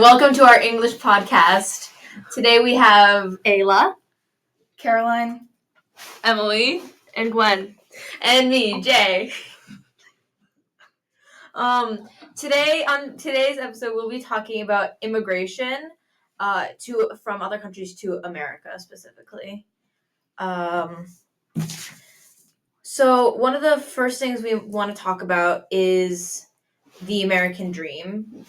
welcome to our English podcast. Today we have Ayla, Caroline, Emily, and Gwen. and me, Jay. Today on today's episode, we'll be talking about immigration, from other countries to America specifically. So one of the first things we want to talk about is the American dream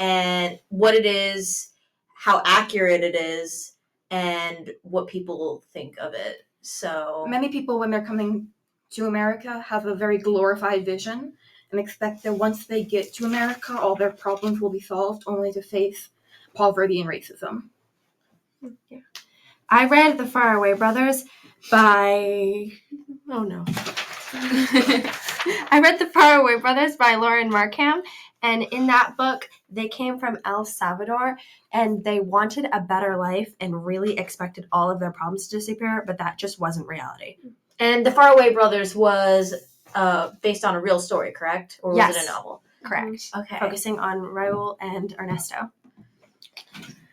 and what it is, how accurate it is, and what people think of it. So many people, when they're coming to America, have a very glorified vision and expect that once they get to America, all their problems will be solved, only to face poverty and racism. Yeah. I read The Faraway Brothers by... Oh, no. I read The Faraway Brothers by Lauren Markham, and in that book, they came from El Salvador, and they wanted a better life and really expected all of their problems to disappear, but that just wasn't reality. And The Faraway Brothers was based on a real story, correct? Or was Yes. it a novel? Correct. Okay. Focusing on Raul and Ernesto.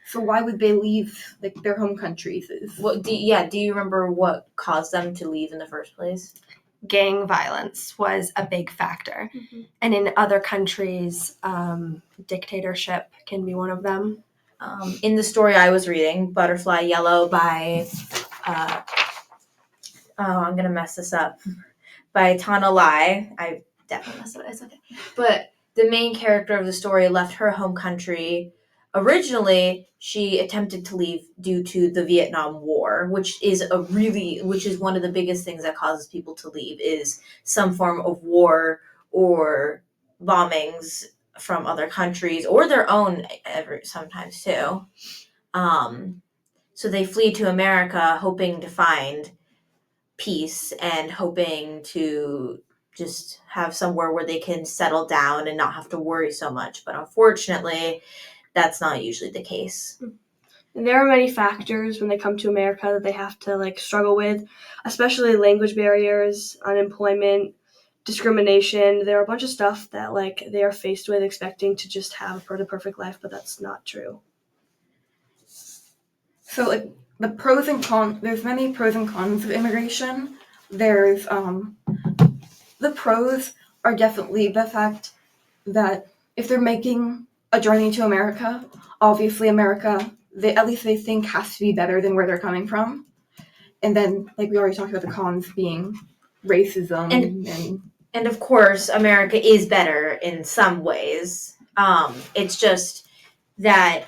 So why would they leave their home countries? Do you remember what caused them to leave in the first place? Gang violence was a big factor. Mm-hmm. And in other countries, dictatorship can be one of them. In the story I was reading, Butterfly Yellow by, I'm going to mess this up, by Tana Lai. I definitely messed it up. It's okay. But the main character of the story left her home country. Originally, she attempted to leave due to the Vietnam War, which is one of the biggest things that causes people to leave, is some form of war or bombings from other countries or their own sometimes too. So they flee to America hoping to find peace and hoping to just have somewhere where they can settle down and not have to worry so much. But unfortunately, that's not usually the case. There are many factors when they come to America that they have to struggle with, especially language barriers, unemployment, discrimination. There are a bunch of stuff that they are faced with expecting to just have the perfect life, but that's not true. So the pros and cons, there's many pros and cons of immigration. There's the pros are definitely the fact that if they're making a journey to America, obviously America, at least they think, has to be better than where they're coming from. And then, we already talked about, the cons being racism and of course, America is better in some ways. It's just that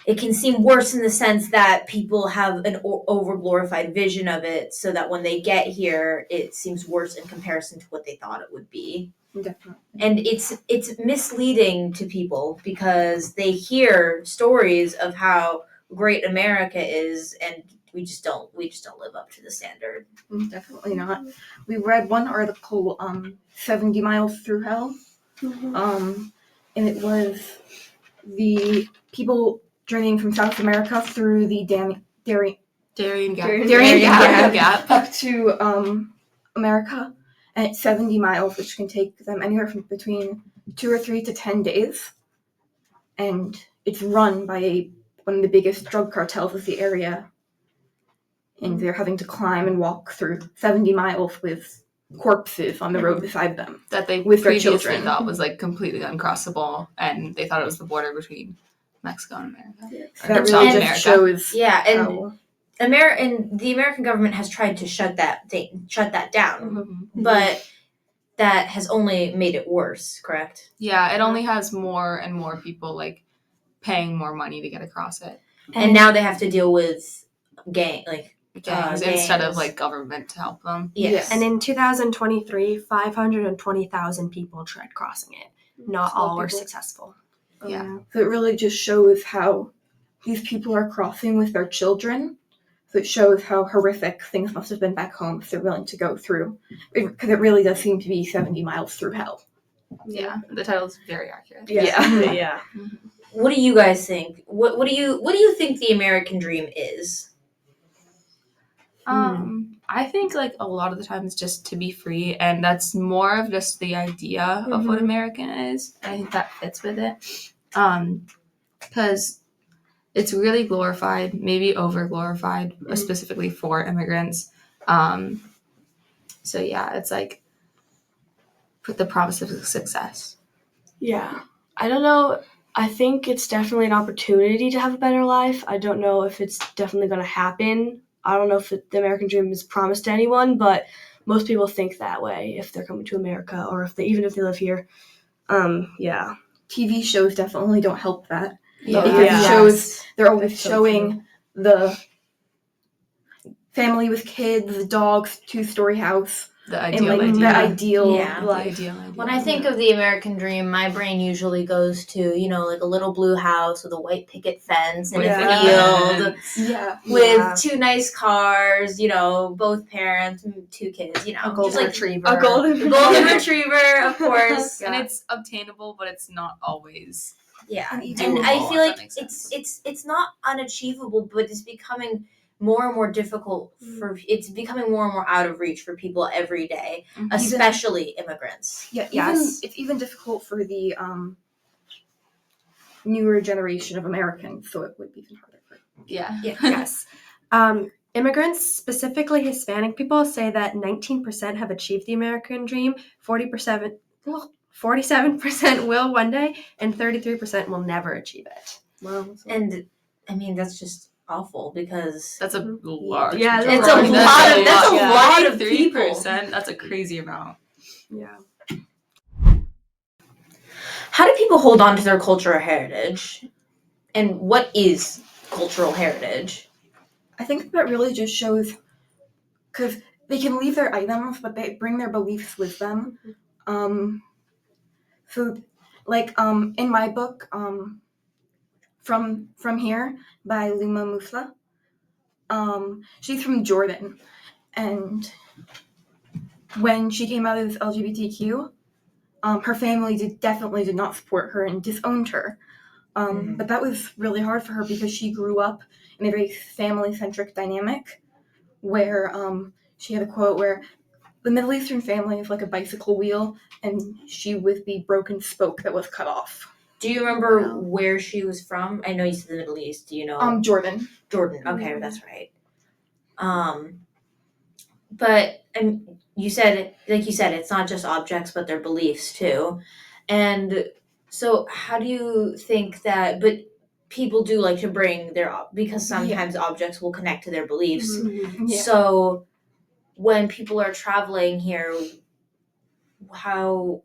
it can seem worse in the sense that people have an over-glorified vision of it, so that when they get here, it seems worse in comparison to what they thought it would be. Definitely. And it's misleading to people because they hear stories of how great America is, and we just don't live up to the standard. Definitely not. We read one article, 70 Miles Through Hell, and it was the people journeying from South America through the Darien Gap up to America. And it's 70 miles, which can take them anywhere from between 2 or 3 to 10 days. And it's run by one of the biggest drug cartels of the area. And they're having to climb and walk through 70 miles with corpses on the road beside them. That they with their previously children thought was completely uncrossable, and they thought it was the border between Mexico and America. Yeah. That really just shows how... And the American government has tried to shut that down, but that has only made it worse, correct? Yeah, it only has more and more people paying more money to get across it, and now they have to deal with gangs instead of government to help them. Yes. And in 2023, 520,000 people tried crossing it. Not all were successful. Yeah. So it really just shows how these people are crossing with their children. So it shows how horrific things must have been back home if they're willing to go through. Because it really does seem to be 70 miles through hell. Yeah, the title is very accurate. Yeah. What do you guys think? What do you think the American dream is? I think a lot of the time it's just to be free, and that's more of just the idea of what American is. I think that fits with it. because it's really glorified, maybe over glorified, specifically for immigrants. So yeah, it's like the promise of success. Yeah. I don't know. I think it's definitely an opportunity to have a better life. I don't know if it's definitely going to happen. I don't know if the American dream is promised to anyone, but most people think that way if they're coming to America or even if they live here. Yeah. TV shows definitely don't help that. Yeah. Because shows, they're always That's so showing the family with kids, the dogs, 2-story house, The and ideal like idea. the ideal Yeah. life. The ideal idea. When I think of the American dream, my brain usually goes to, like a little blue house with a white picket fence and With a the field Yeah. with 2 nice cars, both parents, 2 kids, A just golden like retriever. A golden golden retriever, of course. and it's obtainable, but it's not always. Yeah, And and doable, I if feel that like makes sense. it's not unachievable, but it's becoming more and more difficult it's becoming more and more out of reach for people every day, especially immigrants. Yeah, Yes. it's even difficult for the newer generation of Americans, so it would be even harder for Yeah. Yes. Immigrants, specifically Hispanic people, say that 19% have achieved the American dream, 47% will one day, and 33% will never achieve it. Wow. And I mean that's just awful because That's a large. Yeah, it's a lot of- that's a yeah. lot of people. 3%. That's a crazy amount. Yeah. How do people hold on to their culture or heritage? And what is cultural heritage? I think that really just shows, because they can leave their items, but they bring their beliefs with them. So, like, in my book, From Here by Luma Musa, she's from Jordan, and when she came out as LGBTQ, her family definitely did not support her and disowned her. But that was really hard for her because she grew up in a very family-centric dynamic where she had a quote where the Middle Eastern family is like a bicycle wheel and she was the broken spoke that was cut off. Do you remember where she was from? I know you said the Middle East. Do you know? Jordan. Jordan. Okay, that's right. But you said, it's not just objects, but their beliefs too. And so, how do you think that? But people do like to bring because sometimes objects will connect to their beliefs. Mm-hmm. Yeah. So, when people are traveling here, how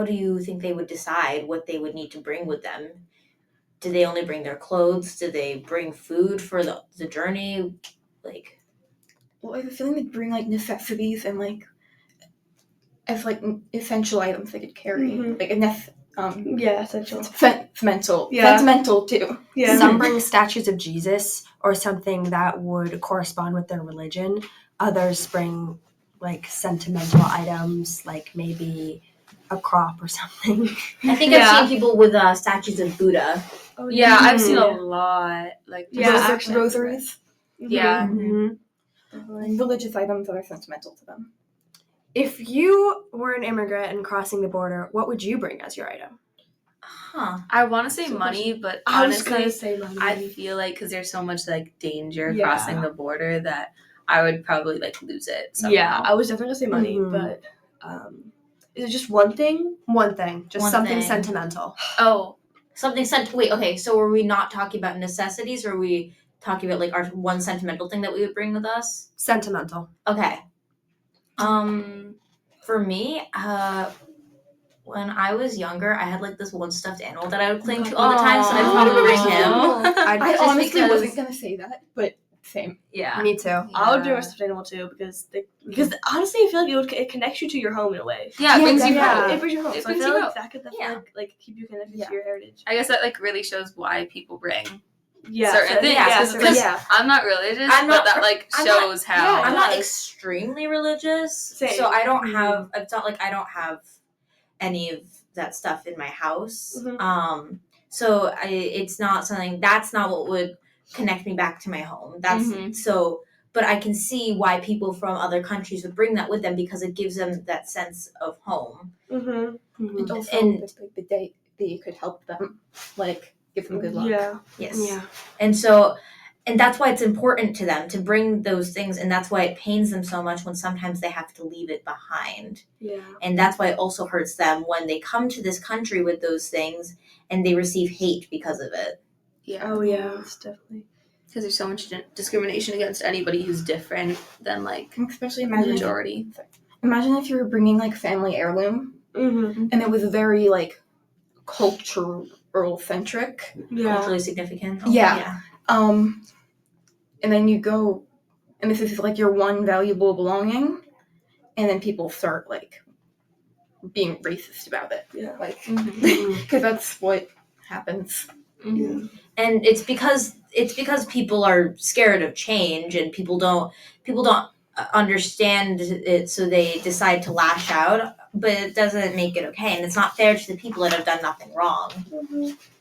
do you think they would decide what they would need to bring with them? Do they only bring their clothes? Do they bring food for the journey? Well, I have a feeling they bring like necessities and like as like essential items they could carry. Mhm. Like Yeah, essential. sentimental. Yeah. Sentimental too. Yeah. Some bring statues of Jesus or something that would correspond with their religion. Others bring like sentimental items, like maybe a crop or something. I think Yeah. I've seen people with statues of Buddha. Oh, Yeah, I've seen a Yeah. lot. Like Yeah, just- actually. Rosaries. Yeah. Mhm. And religious items that are sentimental to them. If you were an immigrant and crossing the border, what would you bring as your item? Huh. I want to say So money, but I was honestly, gonna say money. I feel like because there's so much like danger Yeah. crossing the border that I would probably like lose it. Somehow. Yeah, I was definitely gonna say money, Mhm. but is it just one thing? One thing, just One something thing. sentimental. Oh, Something wait, okay, so are we not talking about necessities, or are we talking about like our one sentimental thing that we would bring with us? Sentimental. Okay. For me, when I was younger, I had like this one stuffed animal that I would cling to all the time, so I'd probably bring him. I Just honestly because- wasn't gonna say that, but same. Yeah. Me too. I would do a stuffed animal too because honestly I feel like it connects you to your home in a way. yeah, it Yeah, brings you yeah. home. It brings you home. It So I brings feel you like home. that could Yeah. definitely like keep you connected Yeah. to your heritage. I guess that like really shows why people bring Yeah, certain things. yeah, 'Cause it's like, yeah. I'm not religious, I'm not- but that like I'm not- shows how. I'm not Yes. extremely religious, Same. so I don't have. It's not like I don't have any of that stuff in my house. Mhm. So it's not something. That's not what would connect me back to my home. That's Mhm. so. But I can see why people from other countries would bring that with them because it gives them that sense of home. Mm-hmm. And also And- the day they could help them. Like give them good luck. Yeah. Yes. Yeah. And that's why it's important to them to bring those things, and that's why it pains them so much when sometimes they have to leave it behind. Yeah. And that's why it also hurts them when they come to this country with those things and they receive hate because of it. Yeah. Oh yeah, it's definitely. Because there's so much discrimination against anybody who's different than like Especially the imagine if you were bringing like family heirloom Mm-hmm. and it was very like cultural centric. Yeah. Culturally significant. Yeah. And then you go, and this is like your one valuable belonging, and then people start like being racist about it. Yeah. Like, Mhm. because that's what happens. Mhm. And it's because people are scared of change, and people don't understand it, so they decide to lash out, but it doesn't make it okay, and it's not fair to the people that have done nothing wrong.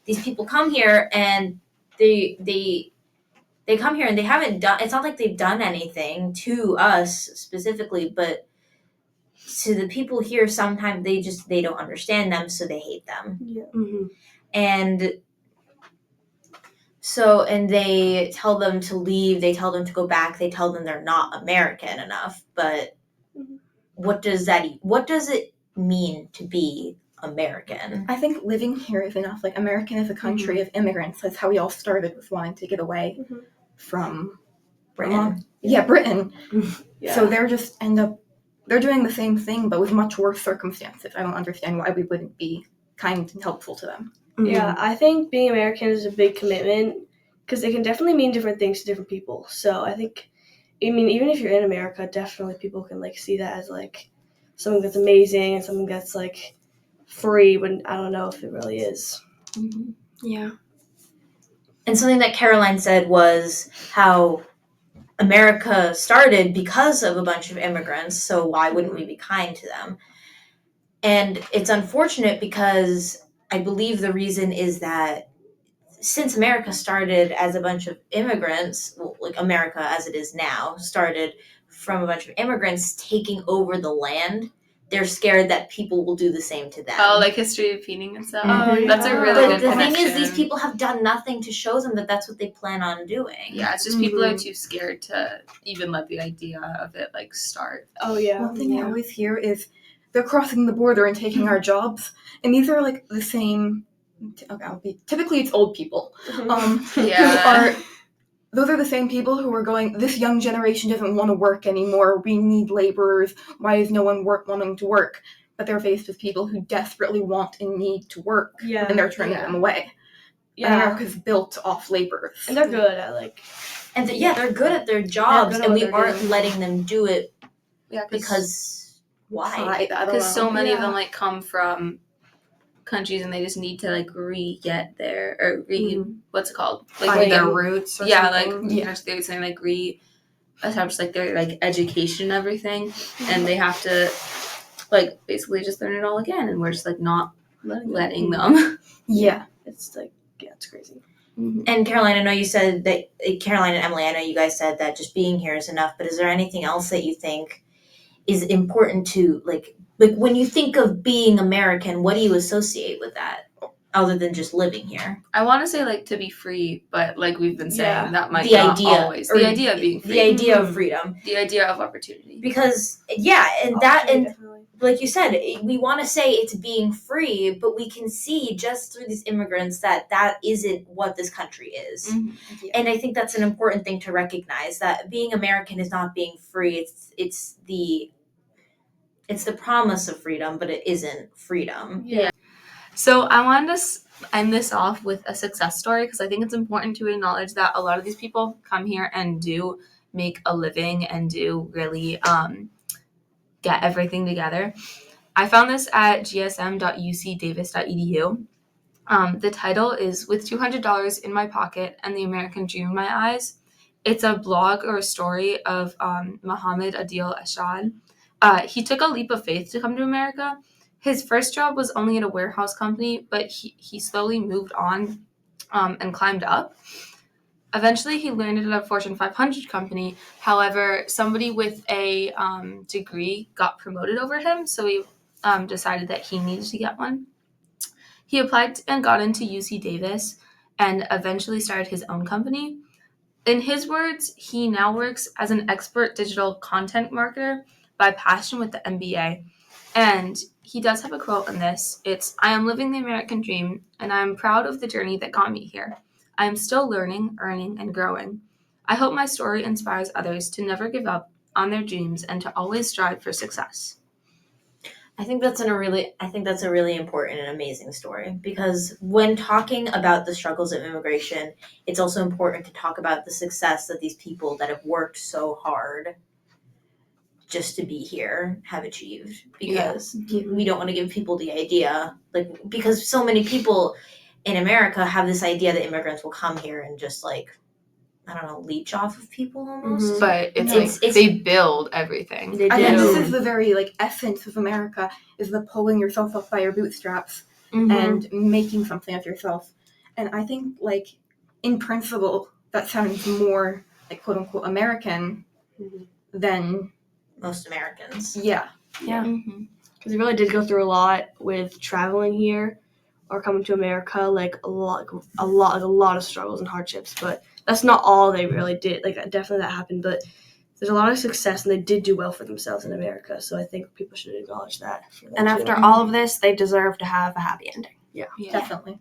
These people come here and they come here and they haven't done, it's not like they've done anything to us specifically, but to the people here sometimes they don't understand them, so they hate them. Yeah. Mm-hmm. And they tell them to leave, they tell them to go back, they tell them they're not American enough. But Mhm. what does it mean to be American? I think living here is enough. Like, American is a country of immigrants. That's how we all started, with wanting to get away Mhm. from Britain. Britain. Yeah. So they're doing the same thing, but with much worse circumstances. I don't understand why we wouldn't be kind and helpful to them. Yeah, I think being American is a big commitment because it can definitely mean different things to different people. So I think, even if you're in America, definitely people can like see that as like something that's amazing and something that's like free. When I don't know if it really is. Mhm. Yeah. And something that Caroline said was how America started because of a bunch of immigrants, so why wouldn't we be kind to them? And it's unfortunate because I believe the reason is that since America started as a bunch of immigrants, well, like America as it is now, started from a bunch of immigrants taking over the land, they're scared that people will do the same to them. Oh, like history repeating and stuff. Oh, yeah. That's a really But good the connection. thing is, these people have done nothing to show them that that's what they plan on doing. Yeah, it's just people are too scared to even let the idea of it like start. Oh yeah. One thing I always hear is they're crossing the border and taking our jobs, and these are like the same. Okay, typically it's old people. Yeah. Those are the same people who are going, this young generation doesn't want to work anymore. We need laborers. Why is no one wanting to work? But they're faced with people who desperately want and need to work, Yeah. and they're turning them away. Yeah. America's built off laborers. And they're good at like. And they're good at their jobs, good at and what we they're aren't doing. letting them do it Yeah, because why? Pride, I don't know. because so many of Yeah. them like come from countries and they just need to like re-get there or what's it called, like Find their roots or yeah something. like actually they were saying like establish like their like education and everything, and they have to like basically just learn it all again, and we're just like not letting them. Yeah. It's like it's crazy. And Caroline, I know you said that, Caroline and Emily, I know you guys said that just being here is enough, but is there anything else that you think is important to, like when you think of being American, what do you associate with that other than just living here? I want to say like to be free, but like we've been saying, that might The not idea, always. or The idea of being free. The idea of freedom. The idea of opportunity. Because, and that, and Definitely. like you said, we want to say it's being free, but we can see just through these immigrants that isn't what this country is. Mhm. Yeah. And I think that's an important thing to recognize, that being American is not being free. It's the promise of freedom, but it isn't freedom. Yeah. So I wanted to end this off with a success story, because I think it's important to acknowledge that a lot of these people come here and do make a living and do really get everything together. I found this at gsm.ucdavis.edu. The title is "With $200 in My Pocket and the American Dream in My Eyes." It's a blog or a story of Mohammed Adil Ashad. He took a leap of faith to come to America. His first job was only at a warehouse company, but he slowly moved on and climbed up. Eventually, he landed at a Fortune 500 company. However, somebody with a degree got promoted over him, so he decided that he needed to get one. He applied and got into UC Davis, and eventually started his own company. In his words, he now works as an expert digital content marketer by passion with the MBA. And he does have a quote in this. It's, "I am living the American dream, and I am proud of the journey that got me here. I am still learning, earning, and growing. I hope my story inspires others to never give up on their dreams and to always strive for success." I think that's a really important and amazing story, because when talking about the struggles of immigration, it's also important to talk about the success that these people that have worked so hard just to be here have achieved, because we don't want to give people the idea, like, because so many people in America have this idea that immigrants will come here and just, like, I don't know, leech off of people almost. But it's It's- like they build everything. They I think do. this is the very like essence of America, is the pulling yourself up by your bootstraps Mm-hmm. and making something of yourself. And I think, like, in principle, that sounds more like quote unquote American Mhm. than Most Americans. yeah. Mm-hmm. Because they really did go through a lot with traveling here or coming to America, like a lot of struggles and hardships. But that's not all they really did. Like, definitely that happened, but there's a lot of success, and they did do well for themselves in America. So I think people should acknowledge that. And after all of this, they deserve to have a happy ending. Yeah. Yeah. Definitely.